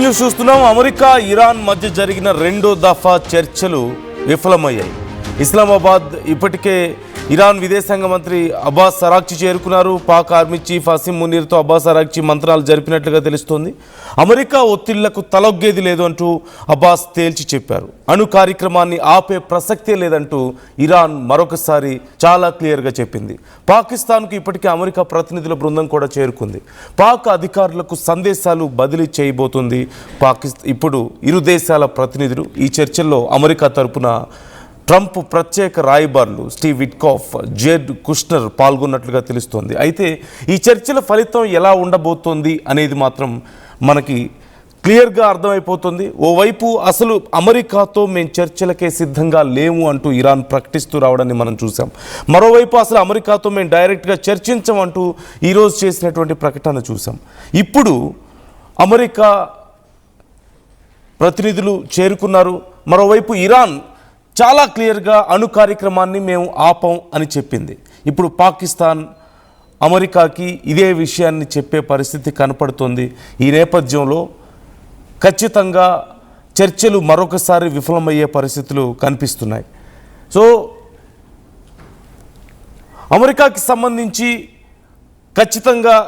News చూస్తున్నాం. America Iran మధ్య జరిగిన రెండో దఫా చర్చలు విఫలమయ్యాయి. ఇస్లామాబాద్ ఇప్పటికే ఇరాన్ విదేశాంగ మంత్రి అబ్బాస్ అరాక్చి చేరుకున్నారు. పాక్ ఆర్మీ చీఫ్ అసీం మునీర్తో అబ్బాస్ అరాక్చి మంత్రాలు జరిపినట్లుగా తెలుస్తోంది. అమెరికా ఒత్తిళ్లకు తలొగ్గేది లేదు అంటూ అబ్బాస్ తేల్చి చెప్పారు. అణు కార్యక్రమాన్ని ఆపే ప్రసక్తే లేదంటూ ఇరాన్ మరొకసారి చాలా క్లియర్గా చెప్పింది. పాకిస్తాన్కు ఇప్పటికే అమెరికా ప్రతినిధుల బృందం కూడా చేరుకుంది. పాక్ అధికారులకు సందేశాలు బదిలీ చేయబోతుంది ఇప్పుడు ఇరు దేశాల ప్రతినిధులు. ఈ చర్చల్లో అమెరికా తరపున ట్రంప్ ప్రత్యేక రాయబారులు స్టీవ్ విట్కాఫ్, జెడ్ కుష్నర్ పాల్గొన్నట్లుగా తెలుస్తోంది. అయితే ఈ చర్చల ఫలితం ఎలా ఉండబోతోంది అనేది మాత్రం మనకి క్లియర్గా అర్థమైపోతుంది. ఓవైపు అసలు అమెరికాతో మేము చర్చలకే సిద్ధంగా లేము అంటూ ఇరాన్ ప్రకటిస్తూ రావడాన్ని మనం చూసాం. మరోవైపు అసలు అమెరికాతో మేము డైరెక్ట్గా చర్చించమంటూ ఈరోజు చేసినటువంటి ప్రకటన చూసాం. ఇప్పుడు అమెరికా ప్రతినిధులు చేరుకున్నారు. మరోవైపు ఇరాన్ చాలా క్లియర్గా అణు కార్యక్రమాన్ని మేము ఆపం అని చెప్పింది. ఇప్పుడు పాకిస్తాన్ అమెరికాకి ఇదే విషయాన్ని చెప్పే పరిస్థితి కనపడుతుంది. ఈ నేపథ్యంలో ఖచ్చితంగా చర్చలు మరొకసారి విఫలమయ్యే పరిస్థితులు కనిపిస్తున్నాయి. సో అమెరికాకి సంబంధించి ఖచ్చితంగా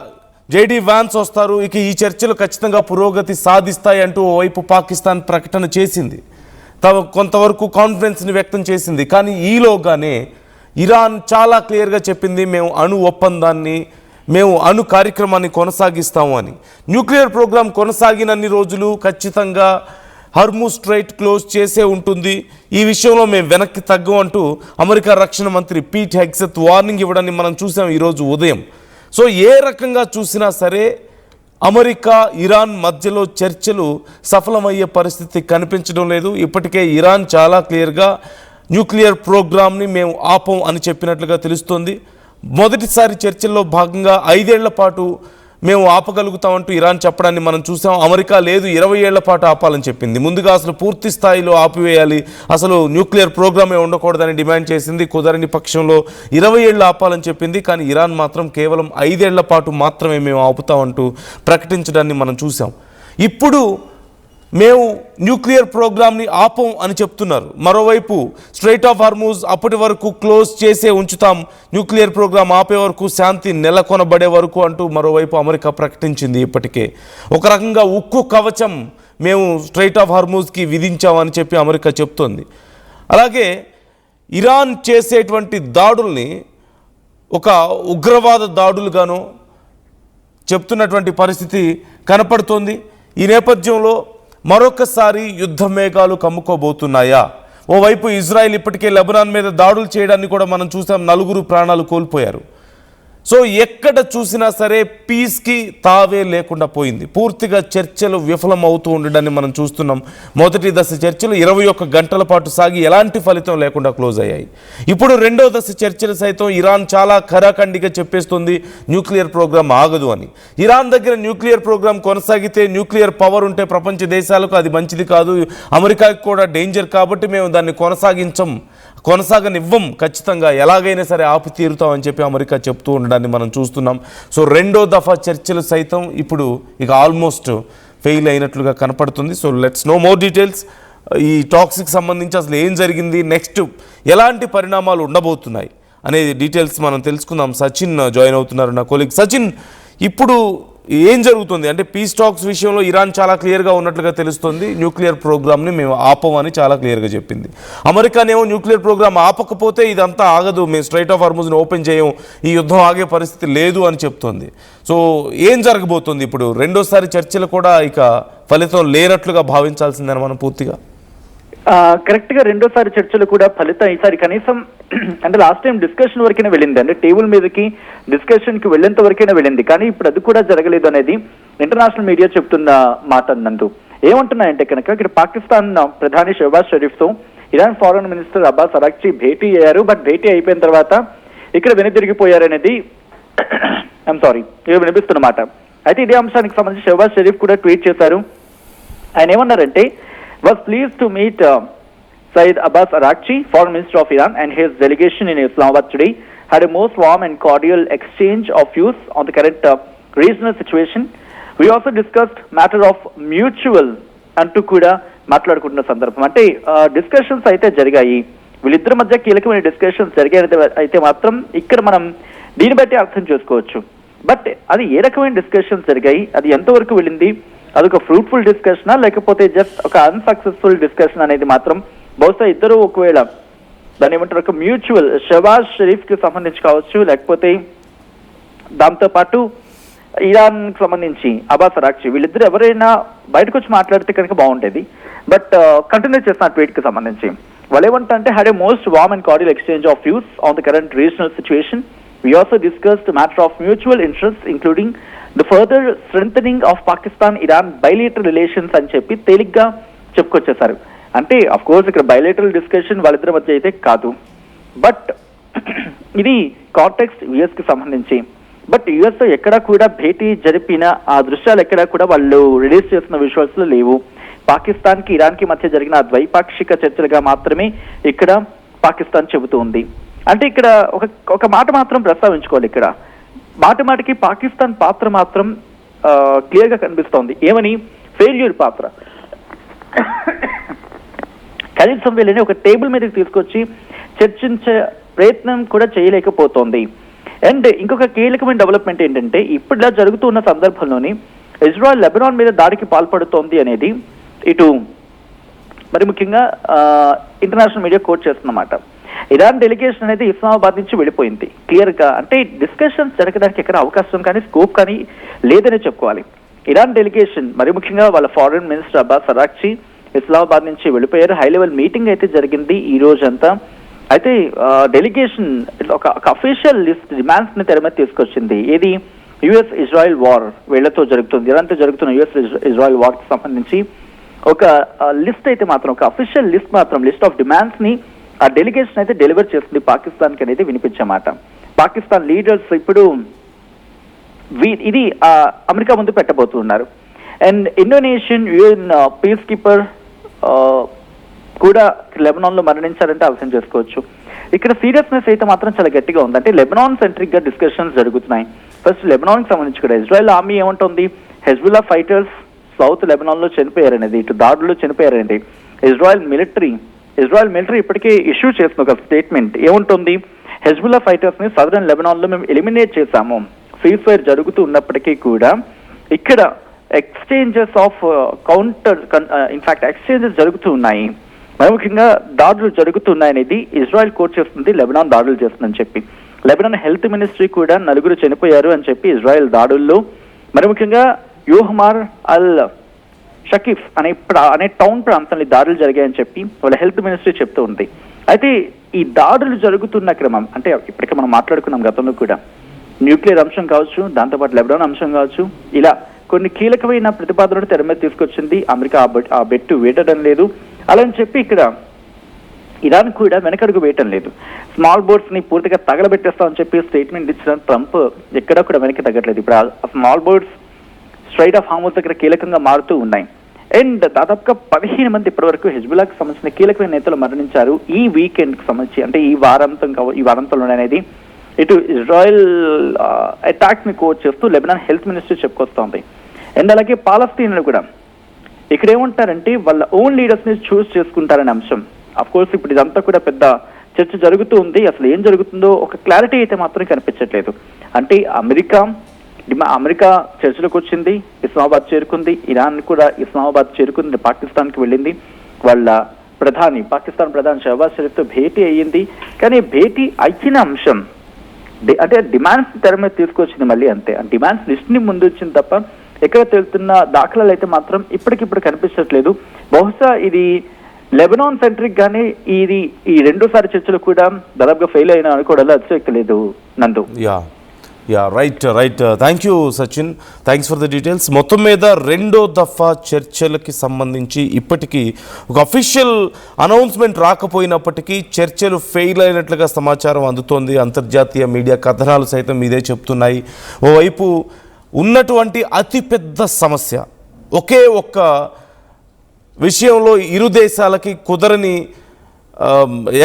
జేడీ వ్యాన్స్ వస్తారు, ఇక ఈ చర్చలు ఖచ్చితంగా పురోగతి సాధిస్తాయి అంటూ ఓవైపు పాకిస్తాన్ ప్రకటన చేసింది, కొంతవరకు కాన్ఫిడెన్స్ని వ్యక్తం చేసింది. కానీ ఈలోగానే ఇరాన్ చాలా క్లియర్గా చెప్పింది, మేము అణు కార్యక్రమాన్ని కొనసాగిస్తాము అని. న్యూక్లియర్ ప్రోగ్రాం కొనసాగినన్ని రోజులు ఖచ్చితంగా హర్ముజ్ స్ట్రైట్ క్లోజ్ చేసే ఉంటుంది, ఈ విషయంలో మేము వెనక్కి తగ్గం అంటూ అమెరికా రక్షణ మంత్రి పీట్ హెగ్సెత్ వార్నింగ్ ఇవ్వడాన్ని మనం చూసాం ఈరోజు ఉదయం. సో ఏ రకంగా చూసినా సరే అమెరికా ఇరాన్ మధ్యలో చర్చలు సఫలమయ్యే పరిస్థితి కనిపించడం లేదు. ఇప్పటికే ఇరాన్ చాలా క్లియర్గా న్యూక్లియర్ ప్రోగ్రామ్ని మేము ఆపం అని చెప్పినట్లుగా తెలుస్తోంది. మొదటిసారి చర్చల్లో భాగంగా 5 ఏళ్ల పాటు మేము ఆపగలుగుతామంటూ ఇరాన్ చెప్పడాన్ని మనం చూసాం. అమెరికా లేదు, 20 ఏళ్ల పాటు ఆపాలని చెప్పింది. ముందుగా అసలు పూర్తి స్థాయిలో ఆపివేయాలి, అసలు న్యూక్లియర్ ప్రోగ్రామే ఉండకూడదని డిమాండ్ చేసింది. కుదరని పక్షంలో 20 ఏళ్ళు ఆపాలని చెప్పింది. కానీ ఇరాన్ మాత్రం కేవలం 5 ఏళ్ల పాటు మాత్రమే మేము ఆపుతామంటూ ప్రకటించడాన్ని మనం చూసాం. ఇప్పుడు మేము న్యూక్లియర్ ప్రోగ్రామ్ని ఆపం అని చెప్తున్నారు. మరోవైపు స్ట్రైట్ ఆఫ్ హార్ముజ్ అప్పటి వరకు క్లోజ్ చేసే ఉంచుతాం, న్యూక్లియర్ ప్రోగ్రామ్ ఆపే వరకు, శాంతి నెలకొనబడే వరకు అంటూ మరోవైపు అమెరికా ప్రకటించింది. ఇప్పటికే ఒక రకంగా ఉక్కు కవచం మేము స్ట్రైట్ ఆఫ్ హార్ముజ్కి విధించామని చెప్పి అమెరికా చెప్తోంది. అలాగే ఇరాన్ చేసేటువంటి దాడుల్ని ఒక ఉగ్రవాద దాడులుగాను చెప్తున్నటువంటి పరిస్థితి కనపడుతోంది. ఈ నేపథ్యంలో మరొకసారి యుద్ధ మేఘాలు కమ్ముకోబోతున్నాయా? ఓవైపు ఇజ్రాయెల్ ఇప్పటికే లెబనాన్ మీద దాడులు చేయడాన్ని కూడా మనం చూసాం, 4 ప్రాణాలు కోల్పోయారు. సో ఎక్కడ చూసినా సరే పీస్కి తావే లేకుండా పోయింది. పూర్తిగా చర్చలు విఫలం అవుతూ ఉండడాన్ని మనం చూస్తున్నాం. మొదటి దశ చర్చలు 21 గంటల పాటు సాగి ఎలాంటి ఫలితం లేకుండా క్లోజ్ అయ్యాయి. ఇప్పుడు రెండో దశ చర్చలు సైతం ఇరాన్ చాలా ఖరాఖండిగా చెప్పేస్తుంది, న్యూక్లియర్ ప్రోగ్రాం ఆగదు అని. ఇరాన్ దగ్గర న్యూక్లియర్ ప్రోగ్రాం కొనసాగితే, న్యూక్లియర్ పవర్ ఉంటే ప్రపంచ దేశాలకు అది మంచిది కాదు, అమెరికాకి కూడా డేంజర్, కాబట్టి మేము దాన్ని కొనసాగనివ్వం, ఖచ్చితంగా ఎలాగైనా సరే ఆపి తీరుతామని చెప్పి అమెరికా చెప్తూ ఉండడాన్ని మనం చూస్తున్నాం. సో రెండో దఫా చర్చలు సైతం ఇప్పుడు ఇక ఆల్మోస్ట్ ఫెయిల్ అయినట్లుగా కనపడుతుంది. So let's know more details. ఈ టాక్స్కి సంబంధించి అసలు ఏం జరిగింది, నెక్స్ట్ ఎలాంటి పరిణామాలు ఉండబోతున్నాయి అనేది డీటెయిల్స్ మనం తెలుసుకుందాం. సచిన్ జాయిన్ అవుతున్నారు, నా కొలీగ్. సచిన్, ఇప్పుడు ఏం జరుగుతుంది అంటే పీస్ టాక్స్ విషయంలో ఇరాన్ చాలా క్లియర్గా ఉన్నట్లుగా తెలుస్తుంది, న్యూక్లియర్ ప్రోగ్రామ్ని మేము ఆపమని చాలా క్లియర్గా చెప్పింది. అమెరికానేమో న్యూక్లియర్ ప్రోగ్రామ్ ఆపకపోతే ఇదంతా ఆగదు, మేము స్ట్రైట్ ఆఫ్ హార్ముజ్ని ఓపెన్ చేయం, ఈ యుద్ధం ఆగే పరిస్థితి లేదు అని చెప్తోంది. సో ఏం జరగబోతుంది ఇప్పుడు? రెండోసారి చర్చలు కూడా ఇక ఫలితం లేనట్లుగా భావించాల్సిందని మనం పూర్తిగా కరెక్ట్ గా రెండోసారి చర్చలు కూడా ఫలితం ఈసారి కనీసం అంటే లాస్ట్ టైం డిస్కషన్ వరకైనా వెళ్ళింది, అంటే టేబుల్ మీదకి డిస్కషన్ కి వెళ్ళేంత వరకైనా వెళ్ళింది. కానీ ఇప్పుడు అది కూడా జరగలేదు అనేది ఇంటర్నేషనల్ మీడియా చెప్తున్న మాట నందు. ఏమంటున్నాయంటే కనుక ఇక్కడ పాకిస్తాన్ ప్రధాని షెహబాజ్ షరీఫ్ తో ఇరాన్ ఫారెన్ మినిస్టర్ అబ్బాస్ అరాక్చి భేటీ అయ్యారు. బట్ భేటీ అయిపోయిన తర్వాత ఇక్కడ వెనుతిరిగిపోయారనేది వినిపిస్తున్నమాట. అయితే ఇదే అంశానికి సంబంధించి షెహబాజ్ షరీఫ్ కూడా ట్వీట్ చేశారు. ఆయన ఏమన్నారంటే, was pleased to meet Syed Abbas Araghchi, Foreign Minister of Iran, and his delegation in Islamabad today had a most warm and cordial exchange of views on the current regional situation. We also discussed matter of mutual అంటూ కూడా మాట్లాడుకుంటున్న సందర్భం. అంటే discussions అయితే జరిగాయి, వీళ్ళిద్దరి మధ్య కీలకమైన డిస్కషన్స్ జరిగాయి అయితే మాత్రం ఇక్కడ మనం దీన్ని బట్టి అర్థం చేసుకోవచ్చు. బట్ అది ఏ రకమైన డిస్కషన్స్ జరిగాయి, అది ఎంతవరకు వెళ్ళింది, అదొక ఫ్రూట్ఫుల్ డిస్కషనా లేకపోతే జస్ట్ ఒక అన్సక్సెస్ఫుల్ డిస్కషన్ అనేది మాత్రం బహుశా ఇద్దరు ఒకవేళ దాన్ని ఏమంటారు ఒక మ్యూచువల్ షహబాజ్ షరీఫ్ కి సంబంధించి కావచ్చు, లేకపోతే దాంతో పాటు ఇరాన్ కి సంబంధించి అబ్బాస్ అరాక్చి, వీళ్ళిద్దరు ఎవరైనా బయటకు వచ్చి మాట్లాడితే కనుక బాగుండేది. బట్ కంటిన్యూ చేసిన ట్వీట్ కి సంబంధించి వాళ్ళు ఏమంటారంటే had a most warm and cordial exchange of views on the current regional situation. We also discussed the matter of mutual interests, including the further strengthening of Pakistan-Iran bilateral relations అని చెప్పి తేలిగ్గా చెప్పుకొచ్చేసారు. అంటే of course ఇక్కడ bilateral discussion వాళ్ళిద్దరి మధ్య అయితే కాదు, but ఇది కాంటెక్స్ట్ యుఎస్ కి సంబంధించి. బట్ యుఎస్ తో ఎక్కడా కూడా భేటీ జరిపిన ఆ దృశ్యాలు ఎక్కడా కూడా వాళ్ళు రిలీజ్ చేస్తున్న విజువల్స్ లో లేవు. పాకిస్తాన్ కి ఇరాన్ కి మధ్య జరిగిన ద్వైపాక్షిక చర్చలుగా మాత్రమే ఇక్కడ పాకిస్తాన్ చెబుతూ ఉంది. అంటే ఇక్కడ ఒక మాట మాత్రం ప్రస్తావించుకోవాలి, ఇక్కడ మాటికి పాకిస్తాన్ పాత్ర మాత్రం క్లియర్ గా కనిపిస్తోంది. ఏమని? ఫెయిల్యూర్ పాత్ర. కనీసం వీళ్ళని ఒక టేబుల్ మీదకి తీసుకొచ్చి చర్చించే ప్రయత్నం కూడా చేయలేకపోతోంది. అండ్ ఇంకొక కీలకమైన డెవలప్మెంట్ ఏంటంటే ఇప్పుడులా జరుగుతున్న సందర్భంలోని ఇజ్రాయెల్ లెబనాన్ మీద దాడికి పాల్పడుతోంది అనేది ఇటు మరి ముఖ్యంగా ఇంటర్నేషనల్ మీడియా కోట్ చేస్తున్నమాట. ఇరాన్ డెలిగేషన్ అనేది ఇస్లామాబాద్ నుంచి వెళ్ళిపోయింది క్లియర్ గా. అంటే డిస్కషన్స్ జరగడానికి ఎక్కడ అవకాశం కానీ స్కోప్ కానీ లేదని చెప్పుకోవాలి. ఇరాన్ డెలిగేషన్ మరి ముఖ్యంగా వాళ్ళ ఫారెన్ మినిస్టర్ అబ్బాస్ అరాక్చి ఇస్లామాబాద్ నుంచి వెళ్ళిపోయారు. హై లెవెల్ మీటింగ్ అయితే జరిగింది ఈ రోజంతా. అయితే డెలిగేషన్ ఒక అఫీషియల్ లిస్ట్ డిమాండ్స్ ని తెర మీద తీసుకొచ్చింది. ఏది? యుఎస్ ఇజ్రాయెల్ వార్ వీళ్లతో జరుగుతుంది, ఇరాన్తో జరుగుతున్న యుఎస్ ఇజ్రాయెల్ వార్ కి సంబంధించి ఒక లిస్ట్ అయితే మాత్రం, ఒక అఫీషియల్ లిస్ట్ మాత్రం, లిస్ట్ ఆఫ్ డిమాండ్స్ ని ఆ డెలిగేషన్ అయితే డెలివర్ చేస్తుంది పాకిస్తాన్ కి అనేది వినిపించమాట. పాకిస్తాన్ లీడర్స్ ఇప్పుడు ఇది అమెరికా ముందు పెట్టబోతున్నారు. And Indonesian UN peacekeeper కూడా లెబనాన్ లో మరణించారంటే అర్థం చేసుకోవచ్చు. ఇక్కడ సీరియస్నెస్ అయితే మాత్రం చాలా గట్టిగా ఉంది. అంటే లెబనాన్ సెంట్రిక్ గా డిస్కషన్స్ జరుగుతున్నాయి. ఫస్ట్ లెబనాన్ కి సంబంధించి కూడా ఇజ్రాయెల్ ఆర్మీ ఏమంటుంది, హెజ్బుల్లా ఫైటర్స్ సౌత్ లెబనాన్ లో చనిపోయారనేది, ఇటు దాడుల్లో చనిపోయారనేది. ఇజ్రాయెల్ మిలిటరీ ఇప్పటికే ఇష్యూ చేసిన ఒక స్టేట్మెంట్ ఏముంటుంది, హెజ్బుల్లా ఫైటర్స్ ని సదరన్ లెబనాన్ లో మేము ఎలిమినేట్ చేశాము. సీజ్ ఫైర్ జరుగుతూ ఉన్నప్పటికీ కూడా ఇక్కడ ఎక్స్చేంజెస్ ఆఫ్ ఎక్స్చేంజెస్ జరుగుతూ ఉన్నాయి, మరి ముఖ్యంగా దాడులు జరుగుతున్నాయనేది ఇజ్రాయెల్ కోట్ చేస్తుంది, లెబనాన్ దాడులు చేస్తుందని చెప్పి. లెబనాన్ హెల్త్ మినిస్ట్రీ కూడా 4 చనిపోయారు అని చెప్పి ఇజ్రాయెల్ దాడుల్లో, మరి ముఖ్యంగా యూహమార్ అల్ షకీఫ్ అనే టౌన్ ప్రాంతంలో దాడులు జరిగాయని చెప్పి వాళ్ళ హెల్త్ మినిస్ట్రీ చెప్తూ ఉంది. అయితే ఈ దాడులు జరుగుతున్న క్రమం అంటే ఇప్పటికే మనం మాట్లాడుకున్నాం గతంలో కూడా, న్యూక్లియర్ అంశం కావచ్చు, దాంతోపాటు లెబనాన్ అంశం కావచ్చు, ఇలా కొన్ని కీలకమైన ప్రతిపాదనలు తెర మీద తీసుకొచ్చింది అమెరికా. ఆ బెట్టు వేయడం లేదు అలా అని చెప్పి ఇక్కడ ఇరాన్ కూడా వెనకడుగు వేయటం లేదు. స్మాల్ బోర్డ్స్ ని పూర్తిగా తగలబెట్టేస్తామని చెప్పి స్టేట్మెంట్ ఇచ్చిన ట్రంప్ ఎక్కడా కూడా వెనక్కి తగ్గట్లేదు. ఇప్పుడు ఆ small boards straight of Hormuz దగ్గర కీలకంగా మారుతూ ఉన్నాయి. అండ్ దాదాపుగా 15 మంది ఇప్పటి వరకు హెజ్బుల్లాకి సంబంధించిన కీలకమైన నేతలు మరణించారు ఈ వీకెండ్ కి సంబంధించి, అంటే ఈ వారంతంలో అనేది. ఇటు ఇజ్రాయెల్ అటాక్స్ ని కోట్ చేస్తూ లెబనాన్ హెల్త్ మినిస్ట్రీ చెప్పుకొస్తోంది. అండ్ అలాగే పాలస్తీన్లు కూడా ఇక్కడ ఏమంటారంటే వాళ్ళ ఓన్ లీడర్స్ ని చూస్ చేసుకుంటారనే అంశం. అఫ్ కోర్స్ ఇప్పుడు ఇదంతా కూడా పెద్ద చర్చ జరుగుతూ ఉంది. అసలు ఏం జరుగుతుందో ఒక క్లారిటీ అయితే మాత్రం కనిపించట్లేదు. అంటే అమెరికా చర్చలకు వచ్చింది, ఇస్లామాబాద్ చేరుకుంది, ఇరాన్ కూడా ఇస్లామాబాద్ చేరుకుంది, పాకిస్తాన్ కి వెళ్ళింది, వాళ్ళ పాకిస్తాన్ ప్రధాని షహబాజ్ షరీఫ్ తో భేటీ అయ్యింది. కానీ భేటీ అయిన అంశం అంటే డిమాండ్స్ తెర మీద తీసుకొచ్చింది మళ్ళీ అంతే. ఆ డిమాండ్స్ లిస్ట్ ని ముందు వచ్చింది తప్ప ఎక్కడ తెలుస్తున్న దాఖలాలు అయితే మాత్రం ఇప్పటికిప్పుడు కనిపించట్లేదు. బహుశా ఇది లెబనాన్ సెంట్రిక్ గానే ఈ 2సారి చర్చలు కూడా దాదాపుగా ఫెయిల్ అయినా అనుకోవడంలో అతిశక్తి లేదు నందు. Right thank you Sachin, thanks for the details. మొత్తం మీద 2వ దఫా చర్చలకి సంబంధించి ఇప్పటికీ ఒక అఫీషియల్ అనౌన్స్మెంట్ రాకపోయినప్పటికీ చర్చలు ఫెయిల్ అయినట్లుగా సమాచారం అందుతోంది. అంతర్జాతీయ మీడియా కథనాలు సైతం ఇదే చెప్తున్నాయి. ఓవైపు ఉన్నటువంటి అతిపెద్ద సమస్య ఒకే ఒక్క విషయంలో ఇరు దేశాలకి కుదరని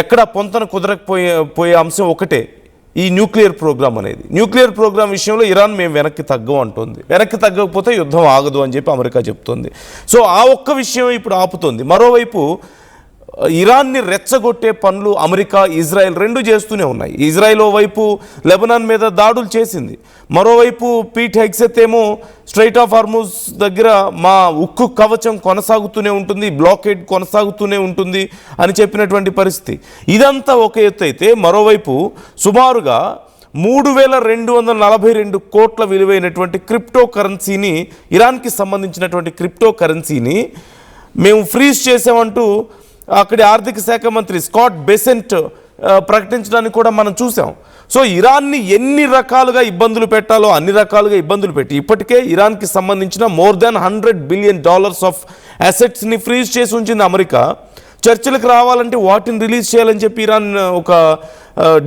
ఎక్కడ పొంతన కుదరకపోయే అంశం ఒకటే, ఈ న్యూక్లియర్ ప్రోగ్రామ్ అనేది. న్యూక్లియర్ ప్రోగ్రామ్ విషయంలో ఇరాన్ మేము వెనక్కి తగ్గం అంటుంది. వెనక్కి తగ్గకపోతే యుద్ధం ఆగదు అని చెప్పి అమెరికా చెప్తుంది. సో ఆ ఒక్క విషయం ఇప్పుడు ఆపుతుంది. మరోవైపు ఇరాన్ని రెచ్చగొట్టే పనులు అమెరికా, ఇజ్రాయెల్ రెండు చేస్తూనే ఉన్నాయి. ఇజ్రాయెల్ ఓవైపు లెబనాన్ మీద దాడులు చేసింది, మరోవైపు పీట్ హెగ్సెత్ ఏమో స్ట్రైట్ ఆఫ్ హార్మూజ్ దగ్గర మా ఉక్కు కవచం కొనసాగుతూనే ఉంటుంది, బ్లాకేడ్ కొనసాగుతూనే ఉంటుంది అని చెప్పినటువంటి పరిస్థితి. ఇదంతా ఒక ఎత్తు అయితే, మరోవైపు సుమారుగా 3242 కోట్ల విలువైనటువంటి క్రిప్టో కరెన్సీని, ఇరాన్కి సంబంధించినటువంటి క్రిప్టో కరెన్సీని మేము ఫ్రీజ్ చేసామంటూ అక్కడి ఆర్థిక శాఖ మంత్రి స్కాట్ బెసెంట్ ప్రకటించడానికి కూడా మనం చూసాం. సో ఇరాన్ని ఎన్ని రకాలుగా ఇబ్బందులు పెట్టాలో అన్ని రకాలుగా ఇబ్బందులు పెట్టి ఇప్పటికే ఇరాన్కి సంబంధించిన మోర్ దాన్ $100 బిలియన్ ఆఫ్ అసెట్స్ని ఫ్రీజ్ చేసి ఉంచింది అమెరికా. చర్చలకు రావాలంటే వాటిని రిలీజ్ చేయాలని చెప్పి ఇరాన్ ఒక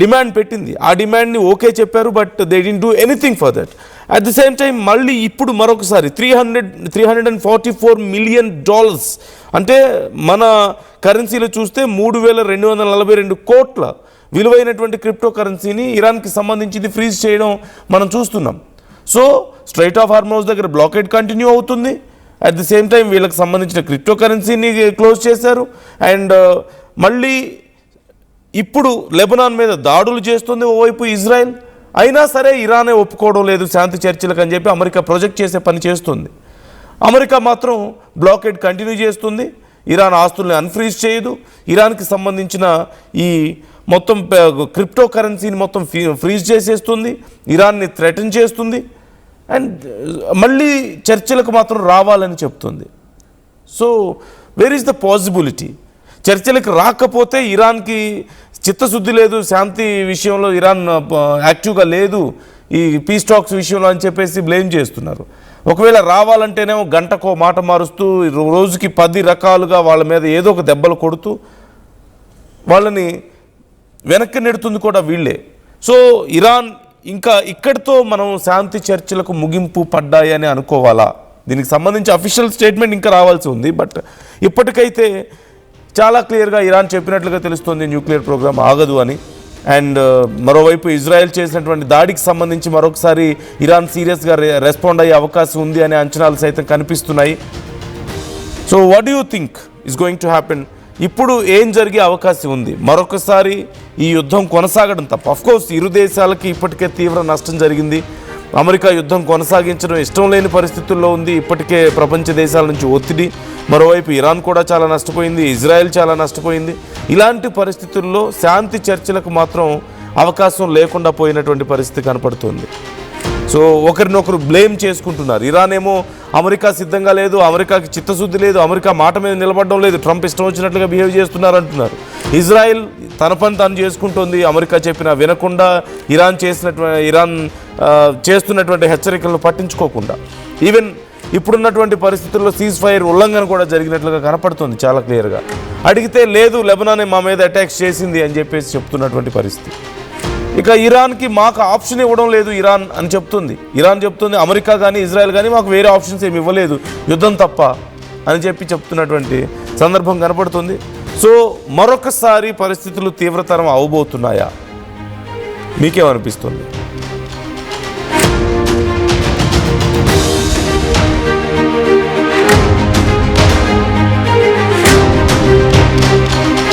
డిమాండ్ పెట్టింది. ఆ డిమాండ్ని ఓకే చెప్పారు, but they didn't do anything for that. At the same time మళ్ళీ ఇప్పుడు మరొకసారి $344 మిలియన్, అంటే మన కరెన్సీలో చూస్తే 3242 కోట్ల విలువైనటువంటి క్రిప్టో కరెన్సీని ఇరాన్కి సంబంధించింది ఫ్రీజ్ చేయడం మనం చూస్తున్నాం. సో స్ట్రైట్ ఆఫ్ హార్మూజ్ దగ్గర బ్లాకేడ్ కంటిన్యూ అవుతుంది. అట్ ది సేమ్ టైం వీళ్ళకి సంబంధించిన క్రిప్టో కరెన్సీని క్లోజ్ చేశారు. అండ్ మళ్ళీ ఇప్పుడు లెబనాన్ మీద దాడులు చేస్తుంది ఓవైపు ఇజ్రాయెల్. అయినా సరే ఇరానే ఒప్పుకోవడం లేదు శాంతి చర్చలకు అని చెప్పి అమెరికా ప్రొజెక్ట్ చేసే పని చేస్తుంది. అమెరికా మాత్రం బ్లాకేడ్ కంటిన్యూ చేస్తుంది, ఇరాన్ ఆస్తుల్ని అన్ఫ్రీజ్ చేయదు, ఇరాన్కి సంబంధించిన ఈ మొత్తం క్రిప్టో కరెన్సీని మొత్తం ఫ్రీజ్ చేసేస్తుంది, ఇరాన్ని థ్రెటన్ చేస్తుంది, అండ్ మళ్ళీ చర్చలకు మాత్రం రావాలని చెప్తుంది. So where is the possibility? చర్చలకు రాకపోతే ఇరాన్కి చిత్తశుద్ధి లేదు, శాంతి విషయంలో ఇరాన్ యాక్టివ్గా లేదు ఈ పీస్ టాక్స్ విషయంలో అని చెప్పేసి బ్లేమ్ చేస్తున్నారు. ఒకవేళ రావాలంటేనేమో గంటకో మాట మారుస్తూ రోజుకి 10 రకాలుగా వాళ్ళ మీద ఏదో ఒక దెబ్బలు కొడుతూ వాళ్ళని వెనక్కి నెడుతుంది కూడా వీళ్ళే. సో ఇరాన్ ఇంకా ఇక్కడితో మనం శాంతి చర్చలకు ముగింపు పడ్డాయని అనుకోవాలా? దీనికి సంబంధించి అఫీషియల్ స్టేట్మెంట్ ఇంకా రావాల్సి ఉంది. బట్ ఇప్పటికైతే చాలా క్లియర్గా ఇరాన్ చెప్పినట్లుగా తెలుస్తుంది న్యూక్లియర్ ప్రోగ్రామ్ ఆగదు అని. అండ్ మరోవైపు ఇజ్రాయెల్ చేసినటువంటి దాడికి సంబంధించి మరొకసారి ఇరాన్ సీరియస్గా రెస్పాండ్ అయ్యే అవకాశం ఉంది అనే అంచనాలు సైతం కనిపిస్తున్నాయి. So what do you think is going to happen? ఇప్పుడు ఏం జరిగే అవకాశం ఉంది? మరొకసారి ఈ యుద్ధం కొనసాగడం తప్ప, అఫ్కోర్స్ ఇరు దేశాలకి ఇప్పటికే తీవ్ర నష్టం జరిగింది. అమెరికా యుద్ధం కొనసాగించడం ఇష్టం లేని పరిస్థితుల్లో ఉంది. ఇప్పటికే ప్రపంచ దేశాల నుంచి ఒత్తిడి. మరోవైపు ఇరాన్ కూడా చాలా నష్టపోయింది, ఇజ్రాయెల్ చాలా నష్టపోయింది. ఇలాంటి పరిస్థితుల్లో శాంతి చర్చలకు మాత్రం అవకాశం లేకుండా పోయినటువంటి పరిస్థితి కనపడుతుంది. సో ఒకరినొకరు బ్లేమ్ చేసుకుంటున్నారు. ఇరాన్ ఏమో అమెరికా సిద్ధంగా లేదు, అమెరికాకి చిత్తశుద్ధి లేదు, అమెరికా మాట మీద నిలబడడం లేదు, ట్రంప్ ఇష్టం వచ్చినట్లుగా బిహేవ్ చేస్తున్నారు అంటున్నారు. ఇజ్రాయెల్ తన పని తాను చేసుకుంటుంది, అమెరికా చెప్పినా వినకుండా, ఇరాన్ చేస్తున్నటువంటి హెచ్చరికలను పట్టించుకోకుండా. ఈవెన్ ఇప్పుడున్నటువంటి పరిస్థితుల్లో సీజ్ ఫైర్ ఉల్లంఘన కూడా జరిగినట్లుగా కనపడుతుంది చాలా క్లియర్గా. అడిగితే లేదు లెబనానే మా మీద అటాక్స్ చేసింది అని చెప్పేసి చెప్తున్నటువంటి పరిస్థితి. ఇక ఇరాన్కి మాకు ఆప్షన్ ఇవ్వడం లేదు ఇరాన్ అని చెప్తుంది. ఇరాన్ చెప్తుంది అమెరికా కానీ ఇజ్రాయెల్ కానీ మాకు వేరే ఆప్షన్స్ ఏమి ఇవ్వలేదు, యుద్ధం తప్ప అని చెప్తున్నటువంటి సందర్భం కనపడుతుంది. సో మరొకసారి పరిస్థితులు తీవ్రతరం అవబోతున్నాయా? మీకేమనిపిస్తుంది?